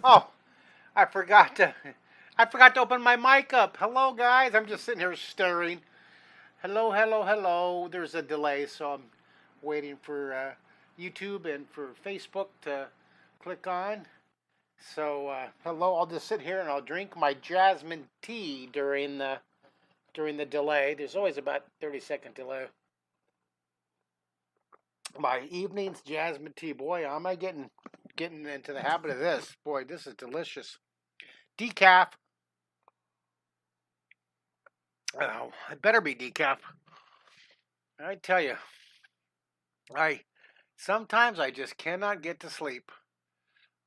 Oh, I forgot to I forgot to open my mic up. Hello guys. I'm just sitting here staring. Hello, hello, hello. There's a delay, so I'm waiting for YouTube and for Facebook to click on. So, hello. I'll just sit here and I'll drink my jasmine tea during the delay. There's always about 30-second delay. My evening's jasmine tea. Boy, am I getting into the habit of this. Boy, this is delicious. Decaf. Oh, it better be decaf. I tell you, I sometimes I just cannot get to sleep.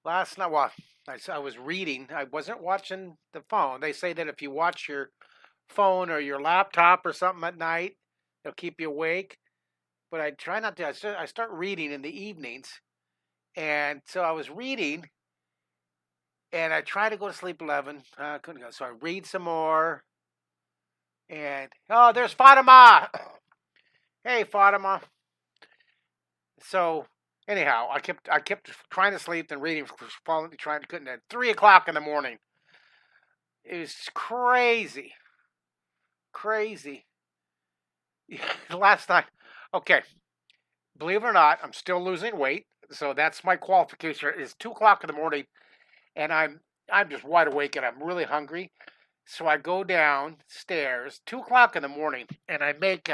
Last night, well, I was reading. I wasn't watching the phone. They say that if you watch your phone or your laptop or something at night, it'll keep you awake. But I try not to. I start reading in the evenings, and so I was reading, and I try to go to sleep 11. I couldn't go, so I read some more. And oh, there's Fatima. Hey, Fatima. So anyhow, I kept trying to sleep and reading, falling, trying to couldn't. At 3 o'clock in the morning, it was crazy, crazy. Last night, okay, believe it or not, I'm still losing weight, so that's my qualification. It's 2 o'clock in the morning, and I'm just wide awake and I'm really hungry. So I go downstairs, 2 o'clock in the morning, and I make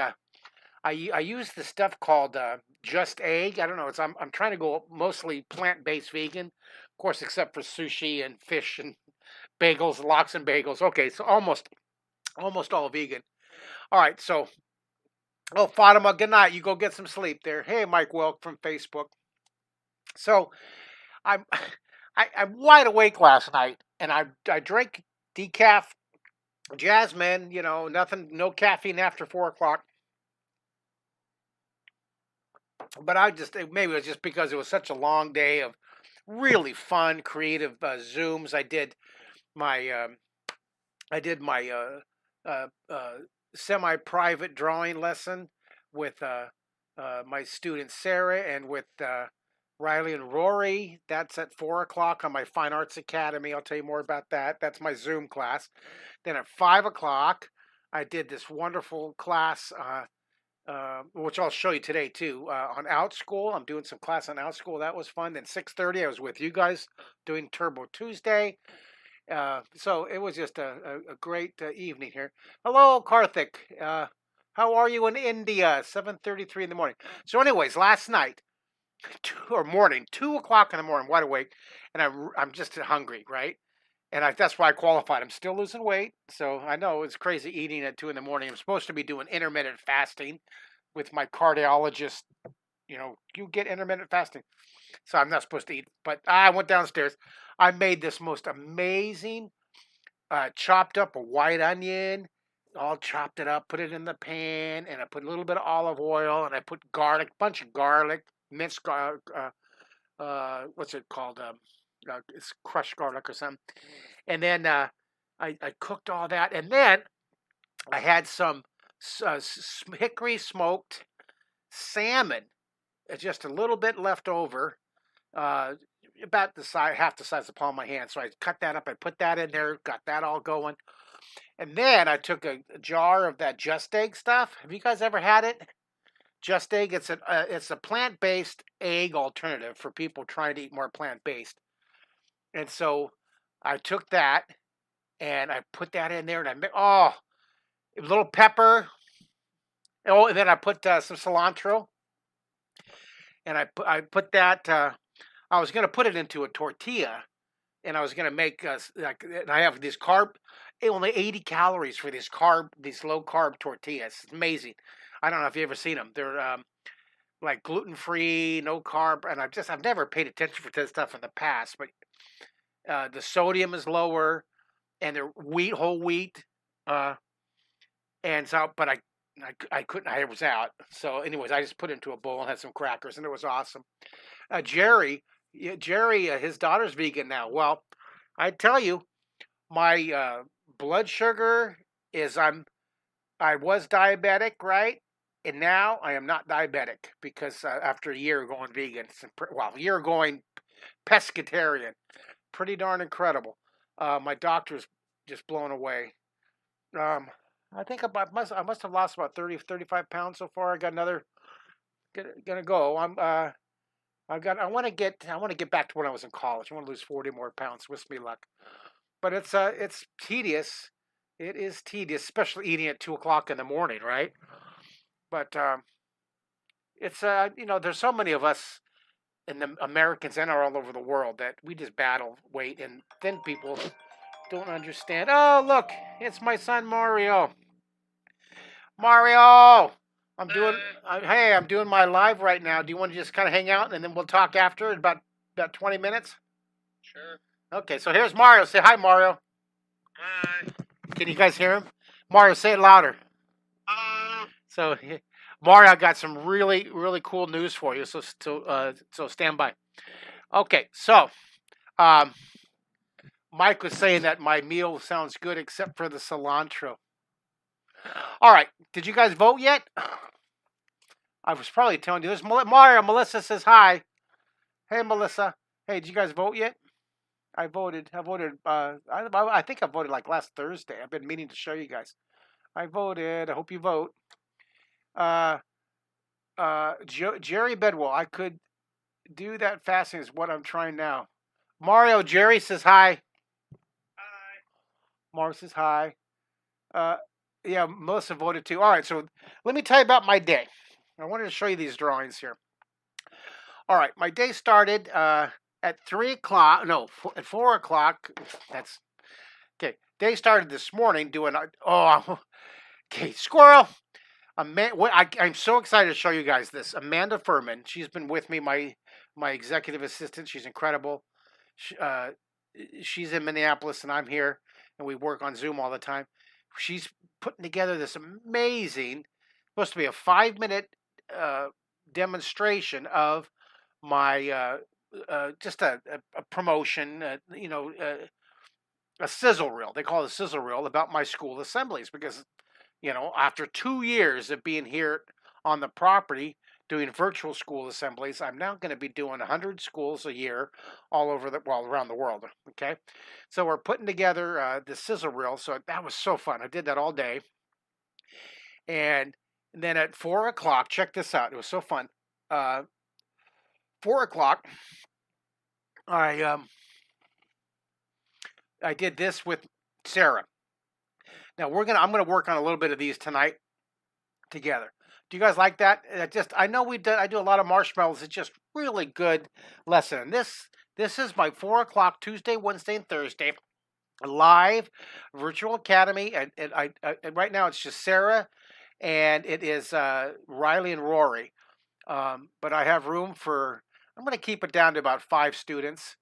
I use this stuff called Just Egg. I don't know. I'm trying to go mostly plant based vegan, of course, except for sushi and fish and bagels, lox and bagels. Okay, so almost all vegan. All right, so oh Fatima, good night. You go get some sleep there. Hey, Mike Welk from Facebook. So I'm I'm wide awake last night, and I drank decaf jasmine. Nothing, no caffeine after 4 o'clock. But maybe it was just because it was such a long day of really fun, creative Zooms. My um, I did my semi-private drawing lesson with my student Sarah and with Riley and Rory. That's at 4 o'clock on my Fine Arts Academy. I'll tell you more about that. That's my Zoom class. Then at 5 o'clock, I did this wonderful class. Which I'll show you today too. On OutSchool, I'm doing some class on OutSchool. That was fun. Then 6:30, I was with you guys doing Turbo Tuesday. So it was just a great evening here. Hello, Karthik. How are you in India? 7:33 in the morning. So, anyways, last night, or morning, 2 o'clock in the morning, wide awake, and I'm just hungry, right? And that's why I qualified. I'm still losing weight, so I know it's crazy eating at 2 in the morning. I'm supposed to be doing intermittent fasting with my cardiologist. You get intermittent fasting, so I'm not supposed to eat. But I went downstairs. I made this most amazing chopped up a white onion, all chopped it up, put it in the pan, and I put a little bit of olive oil, and I put garlic, bunch of garlic, minced garlic. What's it called? It's crushed garlic or something. And then I cooked all that, and then I had some hickory smoked salmon, just a little bit left over, uh, about the size, half the size of the palm of my hand. So I cut that up, I put that in there, got that all going, and then I took a jar of that Just Egg stuff. Have you guys ever had it? Just Egg. It's a plant based egg alternative for people trying to eat more plant based. And so I took that and I put that in there, and a little pepper. Oh, and then I put some cilantro, and I put that. I was going to put it into a tortilla, and I was going to make and I have these only 80 calories for these low carb tortillas. It's amazing. I don't know if you ever seen them. They're like gluten free, no carb, and I've never paid attention for this stuff in the past, but the sodium is lower, and they're whole wheat. Uh, and so, but I couldn't. I was out. So, anyways, I just put it into a bowl and had some crackers, and it was awesome. Jerry, yeah, Jerry, his daughter's vegan now. Well, I tell you, my blood sugar is I was diabetic, right? And now I am not diabetic because after a year going vegan, a year going pescatarian. pretty darn incredible. My doctor's just blown away. Um, I think I must have lost about 30, 35 pounds so far. I got another gonna go. I want to get back to when I was in college. I want to lose 40 more pounds. Wish me luck. But it's tedious. It is tedious, especially eating at 2 o'clock in the morning, right? But it's there's so many of us and the Americans and all over the world that we just battle weight, and then people don't understand. Oh, look, it's my son Mario. Mario, I'm doing. Hey, I'm doing my live right now. Do you want to just kind of hang out and then we'll talk after in about 20 minutes? Sure. Okay, so here's Mario. Say hi, Mario. Hi. Can you guys hear him? Mario, say it louder. So, Mario, I got some really, really cool news for you. So stand by. Okay, so um, Mike was saying that my meal sounds good except for the cilantro. All right, did you guys vote yet? I was probably telling you this. Mario, Melissa says hi. Hey, Melissa. Hey, did you guys vote yet? I voted. I think I voted like last Thursday. I've been meaning to show you guys. I voted. I hope you vote. Jerry Bedwell. I could do that fasting is what I'm trying now. Mario, Jerry says hi. Hi. Mario says hi. Yeah, Melissa voted too. All right, so let me tell you about my day. I wanted to show you these drawings here. All right, my day started at 3 o'clock. No, at 4 o'clock. That's okay. Day started this morning doing. Okay, squirrel. I'm so excited to show you guys this. Amanda Furman. She's been with me, my executive assistant. She's incredible. She's in Minneapolis and I'm here, and we work on Zoom all the time. She's putting together this amazing, supposed to be a 5-minute demonstration of my just a promotion, a sizzle reel. They call it a sizzle reel about my school assemblies because, after 2 years of being here on the property doing virtual school assemblies, I'm now going to be doing 100 schools a year all over around the world. Okay, so we're putting together the sizzle reel. So that was so fun. I did that all day, and then at 4 o'clock, check this out. It was so fun. 4 o'clock, I did this with Sarah. Now I'm gonna work on a little bit of these tonight together. Do you guys like that? I know I do a lot of marshmallows. It's just really good lesson. And this is my 4 o'clock Tuesday, Wednesday, and Thursday live virtual academy. And right now it's just Sarah, and it is Riley and Rory. But I have room for. I'm going to keep it down to about 5 students.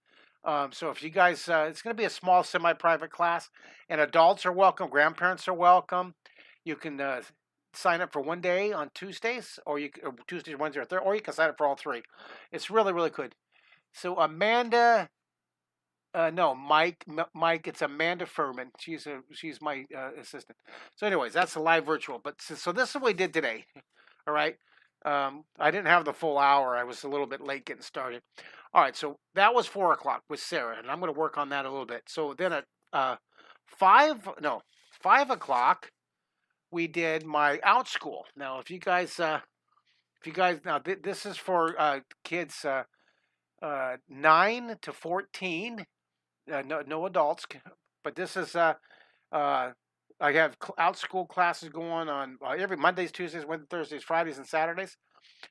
So if you guys, it's going to be a small semi-private class, and adults are welcome, grandparents are welcome. You can sign up for one day on Tuesdays, or Tuesdays, Wednesday, or Thursday, or you can sign up for all 3. It's really, really good. So Amanda, no, Mike, it's Amanda Furman. She's my assistant. So, anyways, that's a live virtual. But so this is what we did today. All right. I didn't have the full hour. I was a little bit late getting started. All right, so that was 4 o'clock with Sarah, and I'm going to work on that a little bit. So then at 5 o'clock, we did my out school. Now, if you guys now this is for kids 9 to 14, no adults, but this is I have out school classes going on every Mondays, Tuesdays, Wednesdays, Thursdays, Fridays, and Saturdays.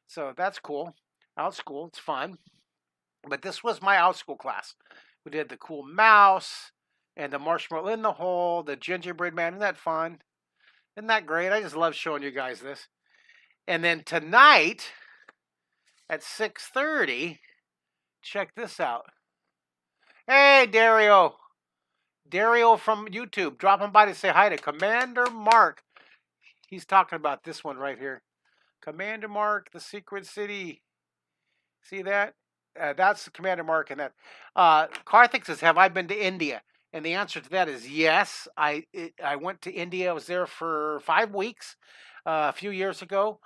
So that's cool. Out school, it's fun. But this was my out school class. We did the cool mouse and the marshmallow in the hole, the gingerbread man. Isn't that fun? Isn't that great? I just love showing you guys this. And then tonight at 6:30, check this out. Hey, Dario. Dario from YouTube dropping by to say hi to Commander Mark. He's talking about this one right here. Commander Mark, the Secret City. See that? That's Commander Mark and that. Karthik says, have I been to India? And the answer to that is yes. I went to India. I was there for 5 weeks a few years ago.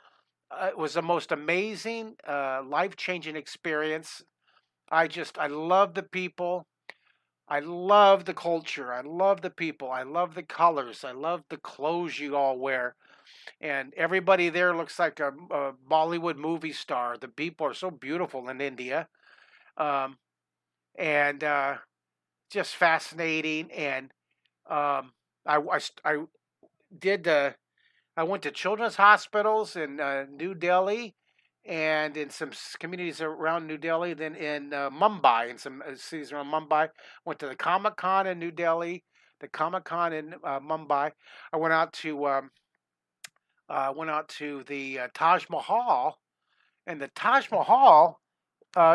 It was the most amazing, life-changing experience. I love the people. I love the culture. I love the people. I love the colors. I love the clothes you all wear. And everybody there looks like a Bollywood movie star. The people are so beautiful in India. Um, and just fascinating. And um, I did I went to children's hospitals in New Delhi and in some communities around New Delhi, then in Mumbai, in some cities around Mumbai. Went to the Comic Con in New Delhi, the Comic Con in Mumbai. I went out to the Taj Mahal, and the Taj Mahal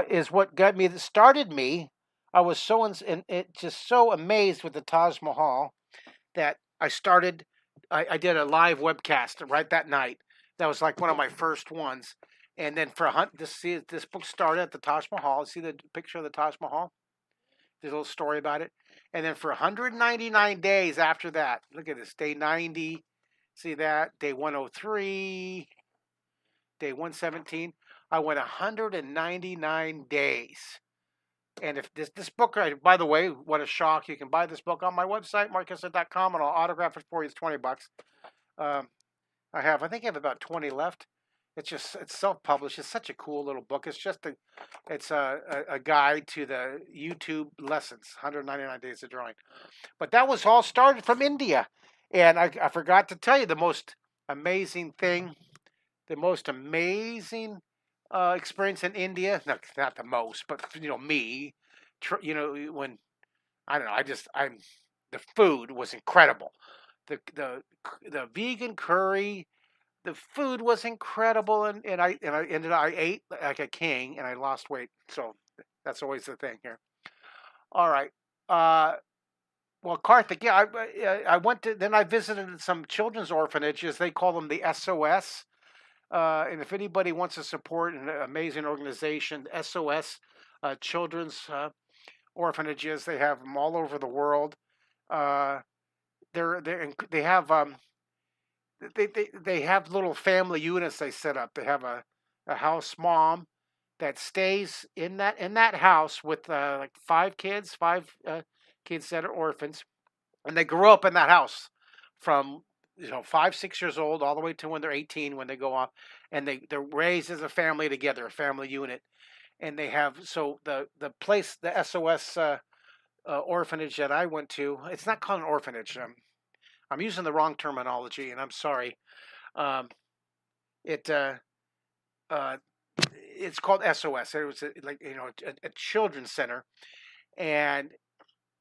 is what got me, that started me. I was just so amazed with the Taj Mahal that I did a live webcast right that night. That was like one of my first ones. And then for a hunt, this book started at the Taj Mahal. See the picture of the Taj Mahal? There's a little story about it. And then for 199 days after that, look at this, day 90. See that? Day 103, day 117. I went 199 days. And if this book, by the way, what a shock! You can buy this book on my website, markkistler.com, and I'll autograph it for you. It's $20. Um, I think I have about 20 left. It's self-published. It's such a cool little book. It's a guide to the YouTube lessons, 199 days of drawing. But that was all started from India, and I forgot to tell you amazing thing, the most amazing experience in India. Not the most, but me. When I don't know, the food was incredible. The vegan curry, the food was incredible, and I ate like a king, and I lost weight. So that's always the thing here. All right. Well, Karthik, yeah, I went to, then I visited some children's orphanages. They call them the SOS. And if anybody wants to support an amazing organization, SOS Children's Orphanages, they have them all over the world. Uh, they have they have little family units they set up. They have a house mom that stays in that house with like five kids that are orphans, and they grow up in that house from 5 6 years old all the way to when they're 18 when they go off, and they're raised as a family together, a family unit. And they have, so the place, the SOS orphanage that I went to, it's not called an orphanage. I'm using the wrong terminology, and I'm sorry. Um, it uh, it's called SOS. It was a children's center, and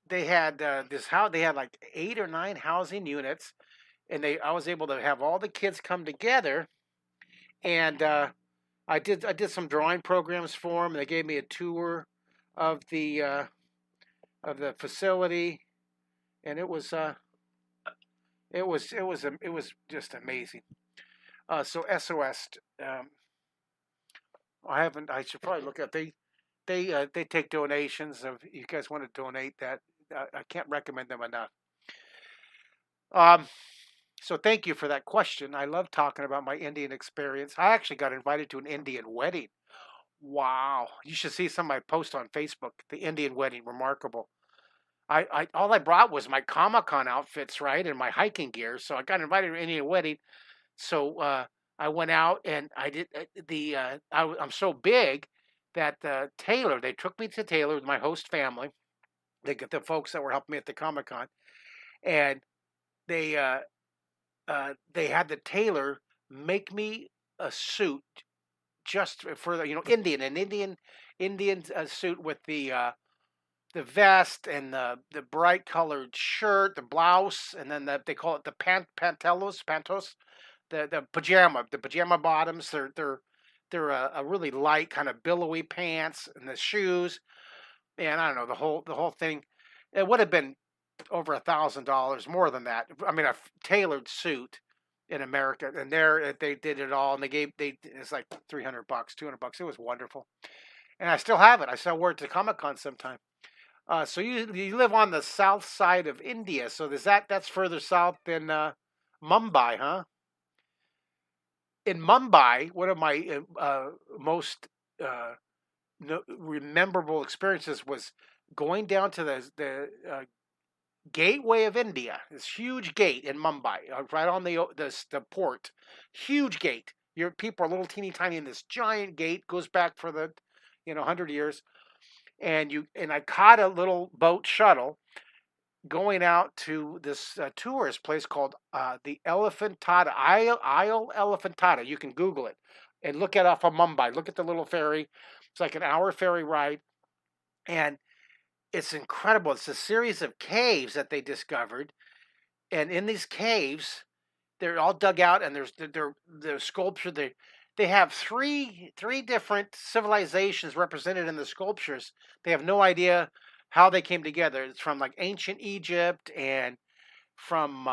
they had this house. They had like 8 or 9 housing units, and I was able to have all the kids come together, and I did some drawing programs for them. They gave me a tour of the facility, and it was just amazing. So SOS, um, I haven't. I should probably look at. They take donations. If you guys want to donate that, I can't recommend them enough. Um, so thank you for that question. I love talking about my Indian experience. I actually got invited to an Indian wedding. Wow, you should see some of my posts on Facebook. The Indian wedding, remarkable. I all I brought was my Comic Con outfits, right, and my hiking gear. So I got invited to an Indian wedding. So I went out and I did I'm so big that Taylor. They took me to Taylor with my host family. They get the folks that were helping me at the Comic Con, and they they had the tailor make me a suit just for the Indian suit with the vest and the bright colored shirt, the blouse, and then they call it the pantos, the pajama bottoms. They're a really light kind of billowy pants, and the shoes, and I don't know, the whole thing. It would have been over $1,000, more than that. I mean, a tailored suit in America, and there they did it all, and it's like $300, $200. It was wonderful, and I still have it. I still wear it to Comic Con sometime. So you live on the south side of India, so that's further south than Mumbai, huh? In Mumbai, one of my most memorable experiences was going down to the gateway of India, this huge gate in Mumbai, right on the port, huge gate. Your people are little teeny tiny, and this giant gate goes back for the 100 years. And I caught a little boat shuttle going out to this tourist place called the Elephantata Isle Elephantata. You can Google it and look it off of Mumbai. Look at the little ferry. It's like an hour ferry ride, and it's incredible. It's a series of caves that they discovered, and in these caves, they're all dug out, and they're sculptured. They have three different civilizations represented in the sculptures. They have no idea how they came together. It's from like ancient Egypt and from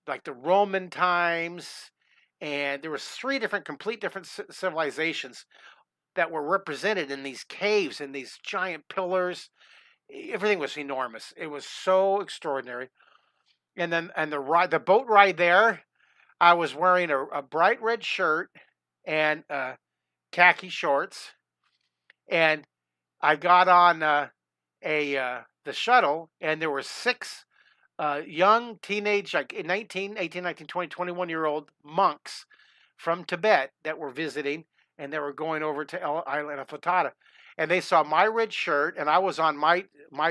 like the Roman times, and there was three different, complete different civilizations that were represented in these caves and these giant pillars. Everything was enormous. It was so extraordinary. And the boat ride there, I was wearing a bright red shirt and khaki shorts, and I got on the shuttle, and there were six young teenage, like 19, 18, 19, 20, 21-year-old monks from Tibet that were visiting, and they were going over to Island of Fatata. And they saw my red shirt, and I was on my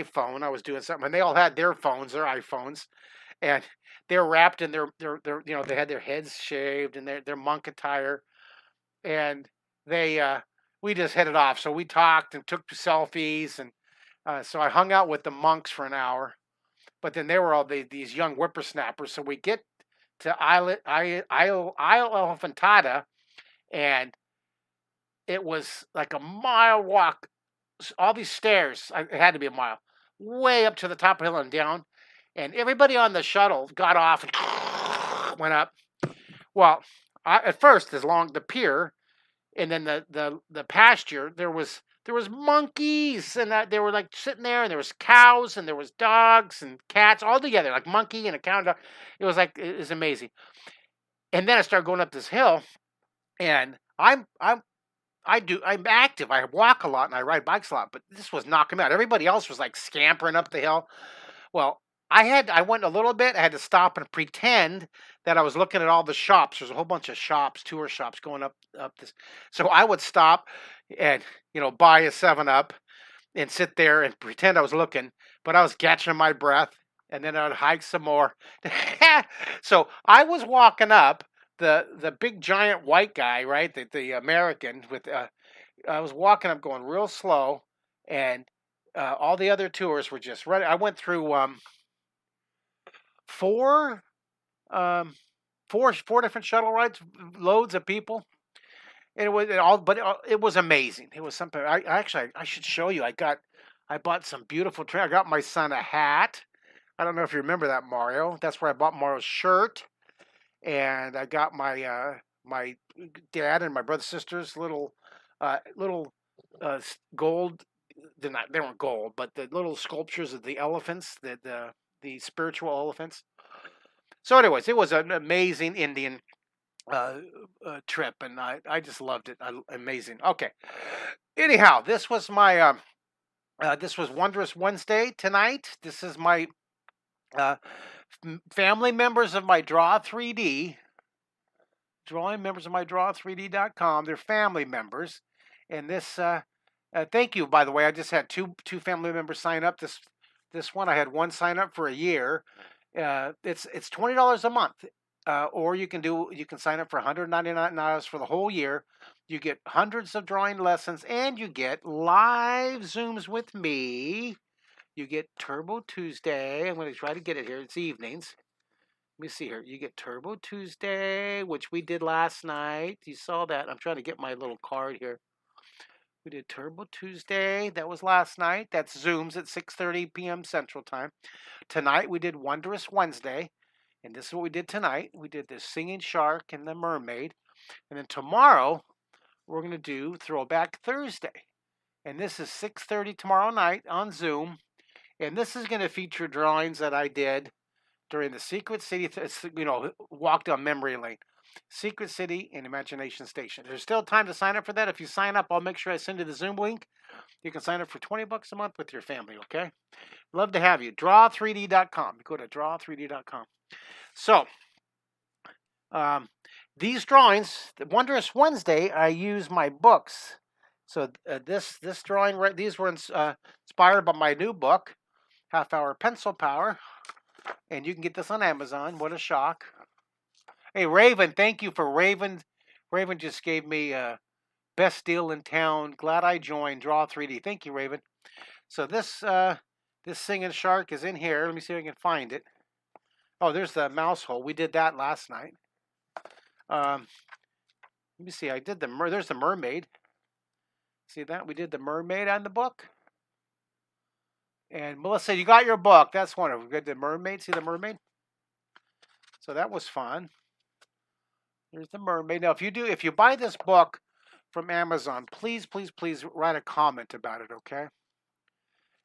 phone. I was doing something, and they all had their phones, their iPhones, and they're wrapped in their they had their heads shaved and their monk attire, and they we just headed off. So we talked and took selfies, and so I hung out with the monks for an hour. But then they were all these young whippersnappers. So we get to Isle Elephantata, and it was like a mile walk. All these stairs, it had to be a mile, way up to the top of the hill and down. And everybody on the shuttle got off and went up. Well, at first, along the pier, and then the pasture, there was monkeys, and that they were like sitting there, and there was cows, and there was dogs and cats all together, like monkey and a cow and dog. It was amazing. And then I started going up this hill, and I'm active. I walk a lot and I ride bikes a lot, but this was knocking me out. Everybody else was like scampering up the hill. Well, I went a little bit. I had to stop and pretend that I was looking at all the shops. There's a whole bunch of shops, tour shops going up this. So I would stop and buy a 7 Up and sit there and pretend I was looking, but I was catching my breath, and then I'd hike some more. So I was walking up the big giant white guy, right? The American with I was walking up going real slow, and all the other tours were just running. I went through four four different shuttle rides, loads of people. And it was amazing. It was something. I should show you. I bought some beautiful I got my son a hat. I don't know if you remember that, Mario. That's where I bought Mario's shirt, and I got my dad and my brother sister's little gold. They weren't gold, but the little sculptures of the elephants, the spiritual elephants. So, anyways, it was an amazing Indian trip, and I just loved it. Amazing. Okay. Anyhow, this was Wondrous Wednesday tonight. This is my family members of my Draw 3D. Drawing members of my Draw3D.com. They're family members, and this. Thank you, by the way. I just had two family members sign up. This one I had one sign up for a year. It's $20 a month, or you can sign up for $199 for the whole year. You get hundreds of drawing lessons, and you get live Zooms with me. You get Turbo Tuesday. I'm going to try to get it here. It's evenings. Let me see here. You get Turbo Tuesday, which we did last night. You saw that. I'm trying to get my little card here. We did Turbo Tuesday. That was last night. That's Zooms at 6:30 p.m. Central Time. Tonight we did Wondrous Wednesday. And this is what we did tonight. We did the Singing Shark and the Mermaid. And then tomorrow we're going to do Throwback Thursday. And this is 6:30 tomorrow night on Zoom. And this is going to feature drawings that I did during the Secret City, walk down memory lane. Secret City and Imagination Station. There's still time to sign up for that. If you sign up, I'll make sure I send you the Zoom link. You can sign up for $20 a month with your family, okay? Love to have you. Draw3D.com. Go to draw3D.com. So, um, these drawings, the Wondrous Wednesday, I use my books. So this drawing, these were inspired by my new book, Half Hour Pencil Power, and you can get this on Amazon. What a shock! Hey Raven, thank you for Raven. Raven just gave me best deal in town. Glad I joined. Draw 3D. Thank you, Raven. So this singing shark is in here. Let me see if I can find it. Oh, there's the mouse hole. We did that last night. Let me see. I did there's the mermaid. See that? We did the mermaid on the book. And Melissa, you got your book. That's wonderful. We got the mermaid. See the mermaid? So that was fun. There's the mermaid. Now, if you buy this book from Amazon, please write a comment about it, okay?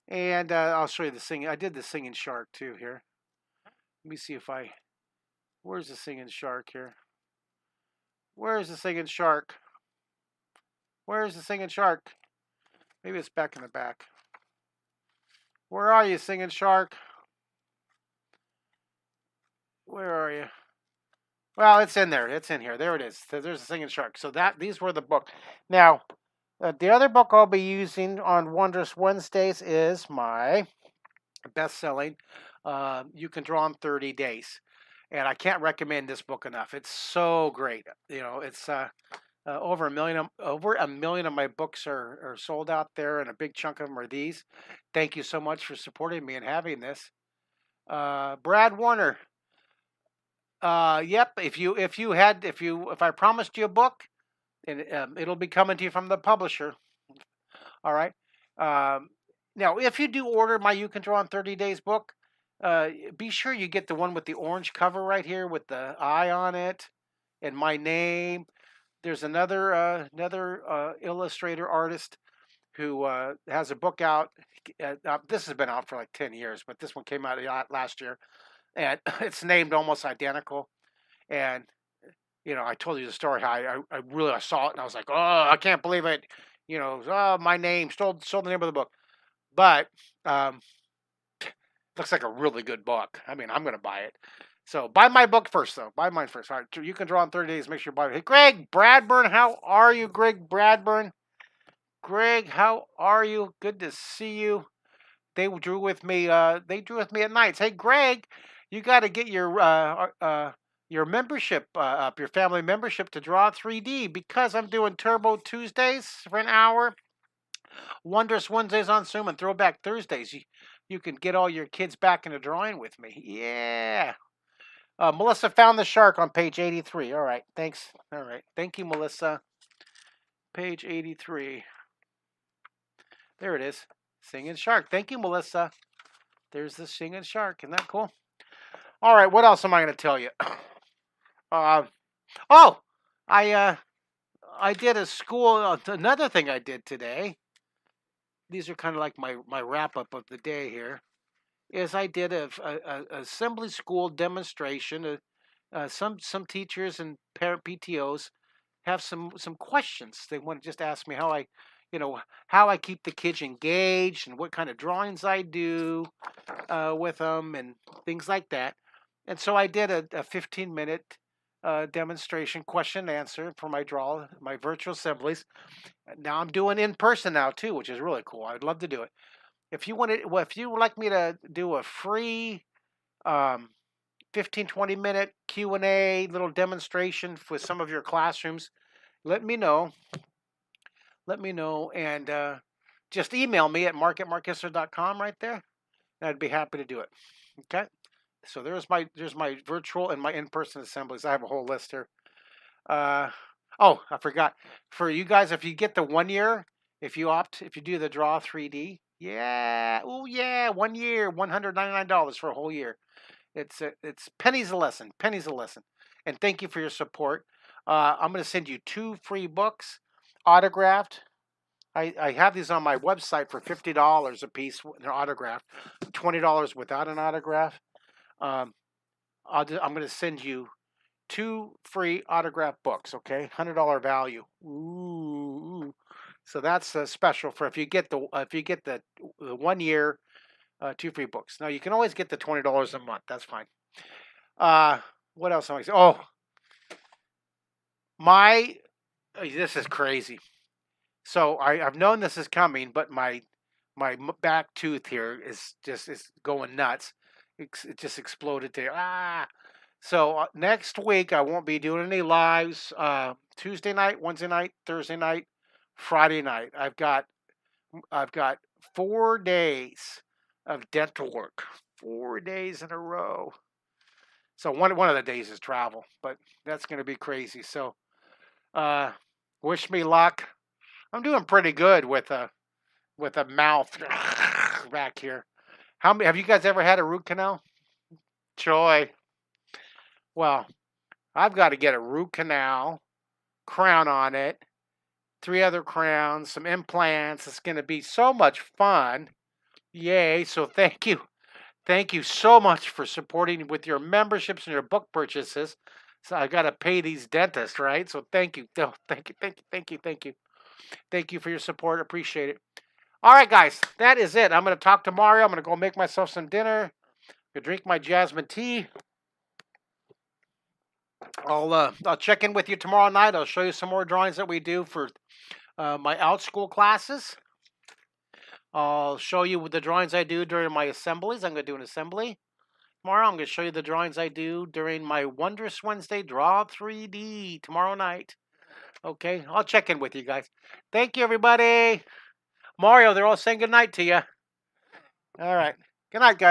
And I'll show you the singing. I did the singing shark too here. Let me see if where's the singing shark here? Where's the singing shark? Where's the singing shark? Maybe it's back in the back. Where are you, singing shark? Where are you? Well, it's in there. It's in here. There it is. There's a singing shark. So these were the book. Now, the other book I'll be using on Wondrous Wednesdays is my best-selling You Can Draw in 30 Days. And I can't recommend this book enough. It's so great. You know, it's over a million of my books are sold out there, and a big chunk of them are these. Thank you so much for supporting me and having this. Brad Warner. Yep. If I promised you a book, and it'll be coming to you from the publisher. All right. Now, if you do order my You Can Draw in 30 Days book, be sure you get the one with the orange cover right here with the eye on it and my name. There's another illustrator artist who has a book out. This has been out for like 10 years, but this one came out last year, and it's named almost identical. And you know, I told you the story how I saw it and I was like, oh, I can't believe it. You know, oh, my name stole the name of the book, but looks like a really good book. I mean, I'm gonna buy it. So buy my book first, though. Buy mine first. All right, You Can Draw in 30 Days. Make sure you buy it. Hey, Greg Bradburn, how are you, Greg Bradburn? Greg, how are you? Good to see you. They drew with me. They drew with me at nights. Hey, Greg, you got to get your membership up, your family membership to Draw 3D, because I'm doing Turbo Tuesdays for an hour, Wondrous Wednesdays on Zoom, and Throwback Thursdays. You can get all your kids back into drawing with me. Yeah. Melissa found the shark on page 83. All right. Thanks. All right. Thank you, Melissa. Page 83. There it is. Singing shark. Thank you, Melissa. There's the singing shark. Isn't that cool? All right. What else am I going to tell you? I did a school. Another thing I did today. These are kind of like my wrap up of the day here. Is I did a assembly school demonstration. Some teachers and parent PTOs have some questions. They want to just ask me how I keep the kids engaged and what kind of drawings I do with them and things like that. And so I did a 15-minute demonstration question and answer for my virtual assemblies. Now I'm doing in person now too, which is really cool. I'd love to do it. If you would like me to do a free 15-20 minute Q&A little demonstration for some of your classrooms, let me know. And just email me at mark@markkistler.com right there, and I'd be happy to do it. Okay. So there's my virtual and my in-person assemblies. I have a whole list here. Oh, I forgot. For you guys, if you get the 1 year, if you do the Draw 3D, yeah, oh yeah, 1 year, $199 for a whole year. It's pennies a lesson, And thank you for your support. I'm going to send you 2 free books, autographed. I have these on my website for $50 a piece. They're autographed, $20 without an autograph. I'm going to send you 2 free autographed books. Okay, $100 value. Ooh. So that's special for if you get the 1 year 2 free books. Now you can always get the $20 a month. That's fine. Uh, what else am I saying? Oh, my this is crazy. So I've known this is coming, but my back tooth here is going nuts. It just exploded there. Ah. So next week I won't be doing any lives. Tuesday night, Wednesday night, Thursday night, Friday night. I've got 4 days of dental work. 4 days in a row. So one of the days is travel, but that's going to be crazy. So uh, wish me luck. I'm doing pretty good with a mouth back here. How many have you guys ever had a root canal? Joy. Well, I've got to get a root canal, crown on it, 3 other crowns, some implants. It's going to be so much fun. Yay. So thank you. Thank you so much for supporting with your memberships and your book purchases. So I got to pay these dentists, right? So thank you. Oh, thank you. Thank you. Thank you. Thank you. Thank you for your support. Appreciate it. All right, guys. That is it. I'm going to talk to Mario. I'm going to go make myself some dinner. Go drink my jasmine tea. I'll check in with you tomorrow night. I'll show you some more drawings that we do for my out school classes. I'll show you the drawings I do during my assemblies. I'm going to do an assembly tomorrow. I'm going to show you the drawings I do during my Wondrous Wednesday Draw 3D tomorrow night. Okay, I'll check in with you guys. Thank you, everybody. Mario, they're all saying good night to you. All right. Good night, guys.